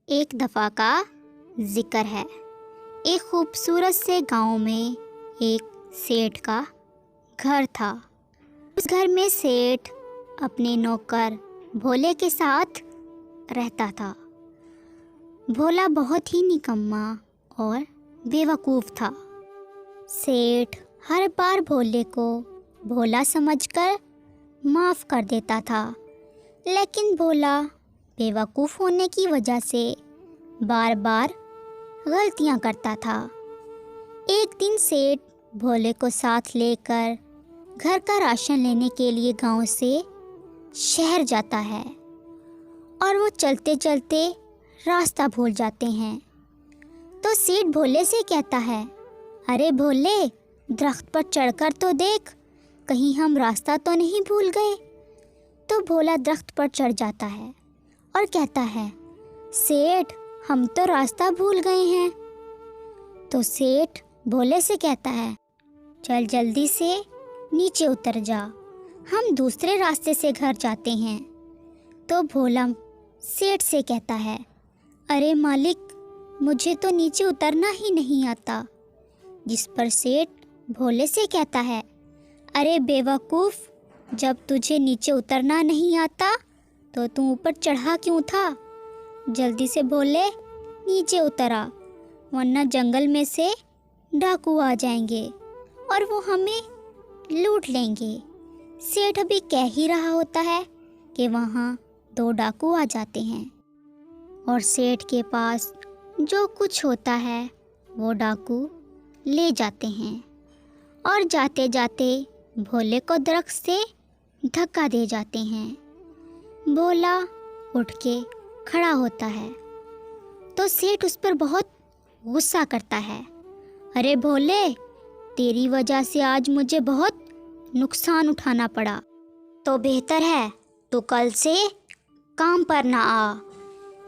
ایک دفعہ کا ذکر ہے۔ ایک خوبصورت سے گاؤں میں ایک سیٹھ کا گھر تھا۔ اس گھر میں سیٹھ اپنے نوکر بھولے کے ساتھ رہتا تھا۔ بھولا بہت ہی نکما اور بیوقوف تھا۔ سیٹھ ہر بار بھولے کو بھولا سمجھ کر معاف کر دیتا تھا، لیکن بھولا بیوقوف ہونے کی وجہ سے بار بار غلطیاں کرتا تھا۔ ایک دن سیٹھ بھولے کو ساتھ لے کر گھر کا راشن لینے کے لیے گاؤں سے شہر جاتا ہے اور وہ چلتے چلتے راستہ بھول جاتے ہیں۔ تو سیٹھ بھولے سے کہتا ہے، ارے بھولے، درخت پر چڑھ کر تو دیکھ، کہیں ہم راستہ تو نہیں بھول گئے۔ تو بھولا درخت پر چڑھ جاتا ہے اور کہتا ہے، سیٹھ، ہم تو راستہ بھول گئے ہیں۔ تو سیٹھ بھولے سے کہتا ہے، چل جلدی سے نیچے اتر جا، ہم دوسرے راستے سے گھر جاتے ہیں۔ تو بھولا سیٹھ سے کہتا ہے، ارے مالک، مجھے تو نیچے اترنا ہی نہیں آتا۔ جس پر سیٹھ بھولے سے کہتا ہے، ارے بیوقوف، جب تجھے نیچے اترنا نہیں آتا تو تم اوپر چڑھا کیوں تھا؟ جلدی سے بھولے نیچے اترا، ورنہ جنگل میں سے ڈاکو آ جائیں گے اور وہ ہمیں لوٹ لیں گے۔ سیٹھ ابھی کہہ ہی رہا ہوتا ہے کہ وہاں 2 ڈاکو آ جاتے ہیں اور سیٹھ کے پاس جو کچھ ہوتا ہے وہ ڈاکو لے جاتے ہیں اور جاتے جاتے بھولے کو درخت سے دھکا دے جاتے ہیں۔ بھولا اٹھ کے کھڑا ہوتا ہے تو سیٹھ اس پر بہت غصہ کرتا ہے، ارے بھولے، تیری وجہ سے آج مجھے بہت نقصان اٹھانا پڑا، تو بہتر ہے تو کل سے کام پر نہ آ۔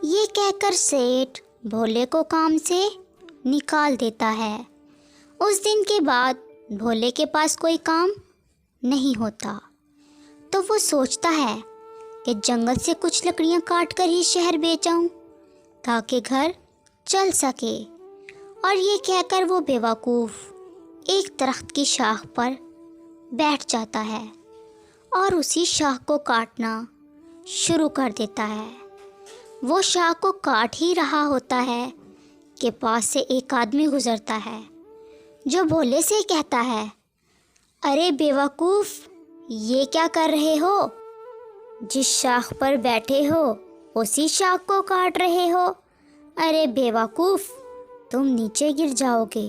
یہ کہہ کر سیٹھ بھولے کو کام سے نکال دیتا ہے۔ اس دن کے بعد بھولے کے پاس کوئی کام نہیں ہوتا، تو وہ سوچتا ہے کہ جنگل سے کچھ لکڑیاں کاٹ کر ہی شہر بھیجاؤں تاکہ گھر چل سکے۔ اور یہ کہہ کر وہ بیوقوف ایک درخت کی شاخ پر بیٹھ جاتا ہے اور اسی شاخ کو کاٹنا شروع کر دیتا ہے۔ وہ شاخ کو کاٹ ہی رہا ہوتا ہے کہ پاس سے ایک آدمی گزرتا ہے جو بھولے سے کہتا ہے، ارے بیوقوف، یہ کیا کر رہے ہو؟ جس شاخ پر بیٹھے ہو اسی شاخ کو کاٹ رہے ہو، ارے بیوقوف، تم نیچے گر جاؤ گے۔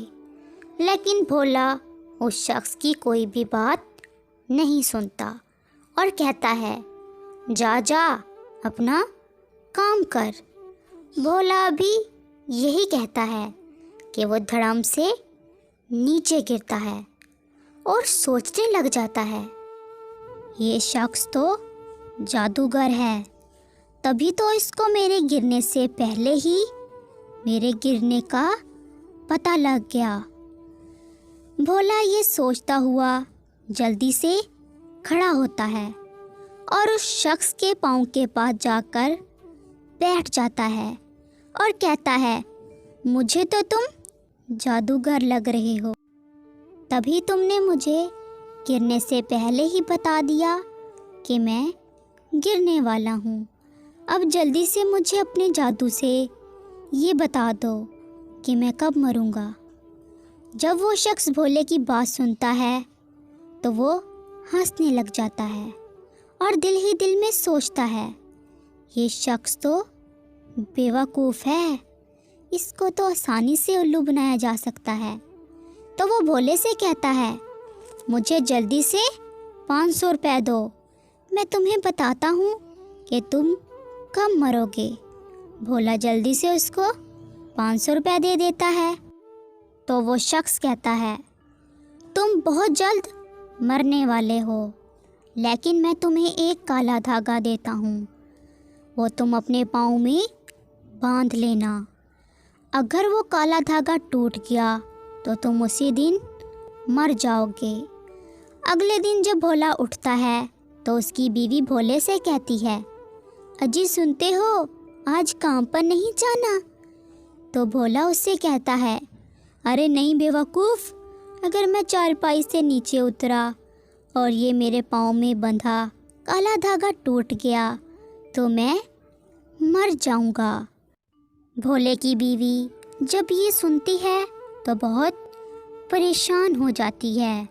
لیکن بھولا اس شخص کی کوئی بھی بات نہیں سنتا اور کہتا ہے، جا جا، اپنا کام کر۔ بھولا بھی یہی کہتا ہے کہ وہ دھڑام سے نیچے گرتا ہے اور سوچنے لگ جاتا ہے، یہ شخص تو جادوگر ہے، تبھی تو اس کو میرے گرنے سے پہلے ہی میرے گرنے کا پتہ لگ گیا۔ بھولا یہ سوچتا ہوا جلدی سے کھڑا ہوتا ہے اور اس شخص کے پاؤں کے پاس جا کر بیٹھ جاتا ہے اور کہتا ہے، مجھے تو تم جادوگر لگ رہے ہو، تبھی تم نے مجھے گرنے سے پہلے ہی بتا دیا کہ میں گرنے والا ہوں۔ اب جلدی سے مجھے اپنے جادو سے یہ بتا دو کہ میں کب مروں گا۔ جب وہ شخص بھولے کی بات سنتا ہے تو وہ ہنسنے لگ جاتا ہے اور دل ہی دل میں سوچتا ہے، یہ شخص تو بیوقوف ہے، اس کو تو آسانی سے الو بنایا جا سکتا ہے۔ تو وہ بھولے سے کہتا ہے، مجھے جلدی سے 500 روپے دو، میں تمہیں بتاتا ہوں کہ تم کب مرو گے۔ بھولا جلدی سے اس کو 500 روپے دے دیتا ہے۔ تو وہ شخص کہتا ہے، تم بہت جلد مرنے والے ہو، لیکن میں تمہیں ایک کالا دھاگا دیتا ہوں، وہ تم اپنے پاؤں میں باندھ لینا۔ اگر وہ کالا دھاگا ٹوٹ گیا تو تم اسی دن مر جاؤ گے۔ اگلے دن جب بھولا اٹھتا ہے تو اس کی بیوی بھولے سے کہتی ہے، اجی سنتے ہو، آج کام پر نہیں جانا؟ تو بھولا اس سے کہتا ہے، ارے نہیں بے وقوف، اگر میں چارپائی سے نیچے اترا اور یہ میرے پاؤں میں بندھا کالا دھاگا ٹوٹ گیا تو میں مر جاؤں گا۔ بھولے کی بیوی جب یہ سنتی ہے تو بہت پریشان ہو جاتی ہے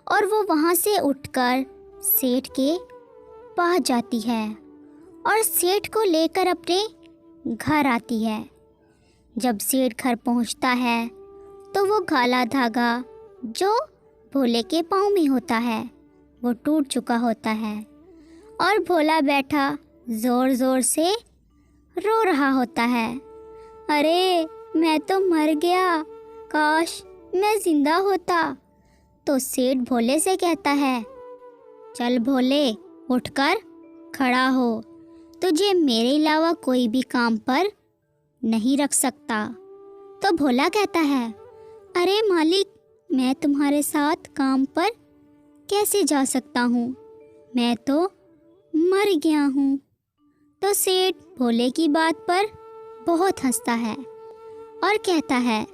اور وہ وہاں سے اٹھ کر سیٹھ کے پاس جاتی ہے اور سیٹھ کو لے کر اپنے گھر آتی ہے۔ جب سیٹھ گھر پہنچتا ہے تو وہ کالا دھاگا جو بھولے کے پاؤں میں ہوتا ہے وہ ٹوٹ چکا ہوتا ہے اور بھولا بیٹھا زور زور سے رو رہا ہوتا ہے، ارے میں تو مر گیا، کاش میں زندہ ہوتا۔ تو سیٹھ بھولے سے کہتا ہے، چل بھولے اٹھ کر کھڑا ہو، تجھے میرے علاوہ کوئی بھی کام پر نہیں رکھ سکتا۔ تو بھولا کہتا ہے، ارے مالک، میں تمہارے ساتھ کام پر کیسے جا سکتا ہوں، میں تو مر گیا ہوں۔ تو سیٹھ بھولے کی بات پر بہت ہنستا ہے اور کہتا ہے،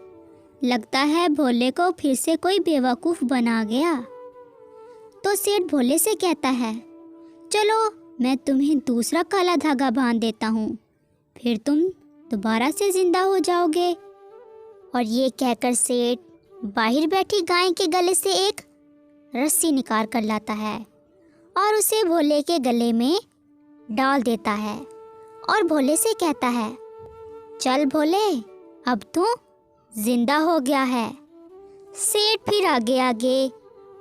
لگتا ہے بھولے کو پھر سے کوئی بیوقوف بنا گیا۔ تو سیٹھ بھولے سے کہتا ہے، چلو میں تمہیں دوسرا کالا دھاگا باندھ دیتا ہوں، پھر تم دوبارہ سے زندہ ہو جاؤ گے۔ اور یہ کہہ کر سیٹھ باہر بیٹھی گائے کے گلے سے ایک رسی نکال کر لاتا ہے اور اسے بھولے کے گلے میں ڈال دیتا ہے اور بھولے سے کہتا ہے، چل بھولے، اب تو زندہ ہو گیا ہے۔ سیٹھ پھر آگے آگے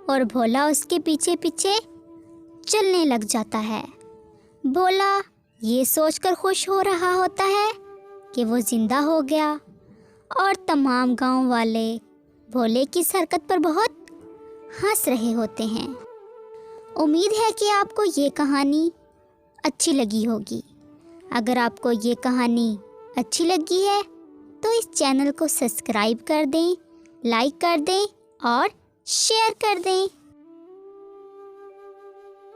اور بھولا اس کے پیچھے پیچھے چلنے لگ جاتا ہے۔ بھولا یہ سوچ کر خوش ہو رہا ہوتا ہے کہ وہ زندہ ہو گیا اور تمام گاؤں والے بھولے کی اس حرکت پر بہت ہنس رہے ہوتے ہیں۔ امید ہے کہ آپ کو یہ کہانی اچھی لگی ہوگی۔ اگر آپ کو یہ کہانی اچھی لگی ہے تو اس چینل کو سبسکرائب کر دیں، لائک کر دیں اور شیئر کر دیں۔